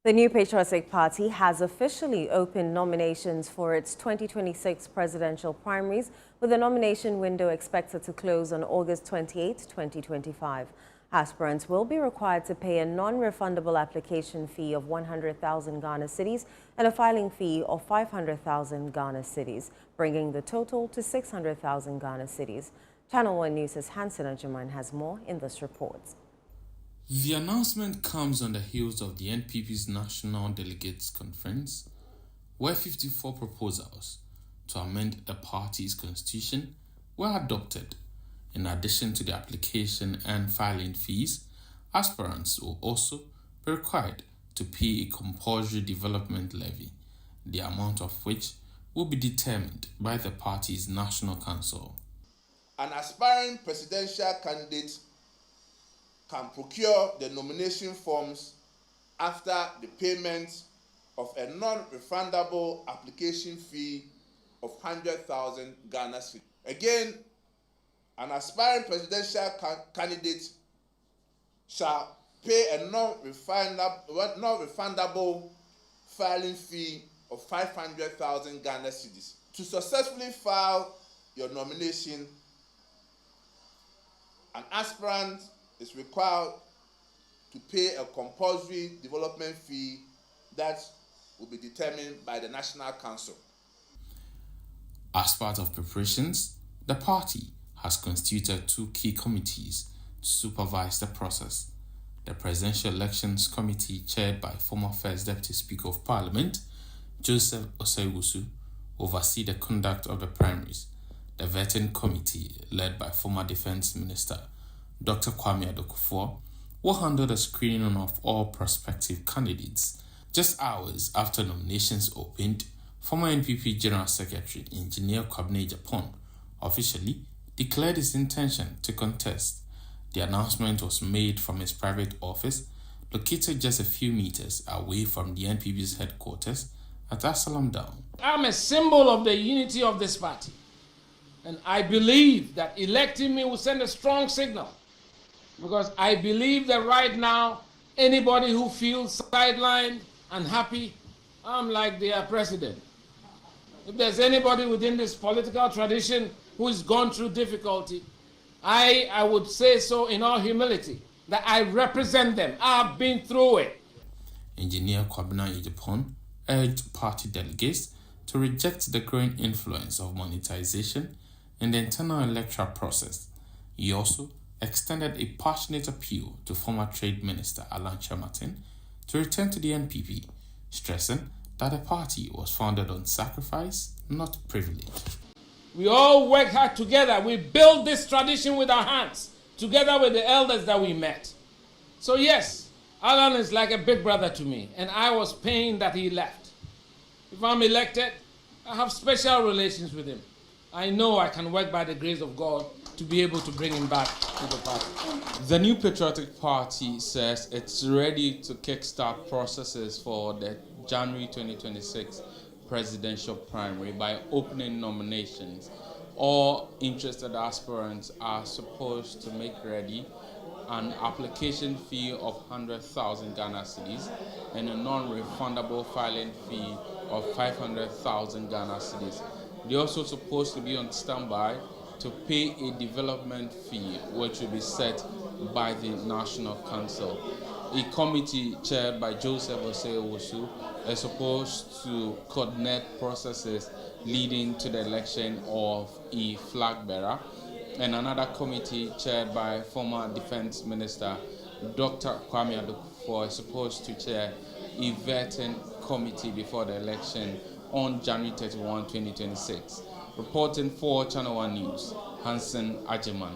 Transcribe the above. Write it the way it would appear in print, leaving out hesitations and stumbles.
The New Patriotic Party has officially opened nominations for its 2026 presidential primaries, with the nomination window expected to close on August 28, 2025. Aspirants will be required to pay a non-refundable application fee of 100,000 Ghana cedis and a filing fee of 500,000 Ghana cedis, bringing the total to 600,000 Ghana cedis. Channel One News' Hansen Agyepong has more in this report. The announcement comes on the heels of the NPP's National Delegates Conference, where 54 proposals to amend the party's constitution were adopted. In addition to the application and filing fees, aspirants will also be required to pay a compulsory development levy, the amount of which will be determined by the party's National Council. An aspiring presidential candidate can procure the nomination forms after the payment of a non-refundable application fee of 100,000 Ghana cedis. Again, an aspiring presidential candidate shall pay a non-refundable filing fee of 500,000 Ghana cedis. To successfully file your nomination, an aspirant is required to pay a compulsory development fee that will be determined by the National Council. As part of preparations, the party has constituted two key committees to supervise the process. The Presidential Elections Committee, chaired by former First Deputy Speaker of Parliament, Joseph Osei-Owusu, oversee the conduct of the primaries. The Vetting Committee, led by former Defense Minister Dr. Kwame Adokufo, will handle the screening of all prospective candidates. Just hours after nominations opened, former NPP General Secretary Engineer Agyepong officially declared his intention to contest. The announcement was made from his private office, located just a few meters away from the NPP's headquarters at Asalam Down. I'm a symbol of the unity of this party, and I believe that electing me will send a strong signal, because I believe that right now, anybody who feels sidelined and happy, I'm like their president. If there's anybody within this political tradition who has gone through difficulty, I would say so in all humility, that I represent them. I've been through it. Engineer Agyepong urged party delegates to reject the growing influence of monetization in the internal electoral process. He also extended a passionate appeal to former Trade Minister Alan Kyerematen to return to the NPP, stressing that the party was founded on sacrifice, not privilege. We all work hard together. We built this tradition with our hands, together with the elders that we met. So yes, Alan is like a big brother to me, and I was pained that he left. If I'm elected, I have special relations with him. I know I can work by the grace of God to be able to bring him back to the party. The New Patriotic Party says it's ready to kickstart processes for the January 2026 presidential primary by opening nominations. All interested aspirants are supposed to make ready an application fee of 100,000 Ghana cedis and a non-refundable filing fee of 500,000 Ghana cedis. They're also supposed to be on standby to pay a development fee, which will be set by the National Council. A committee chaired by Joseph Osei-Owusu is supposed to coordinate processes leading to the election of a flag bearer, and another committee chaired by former Defense Minister Dr. Kwame Adokufo is supposed to chair a vetting committee before the election on January 31, 2026. Reporting for Channel One News, Hansen Agyepong.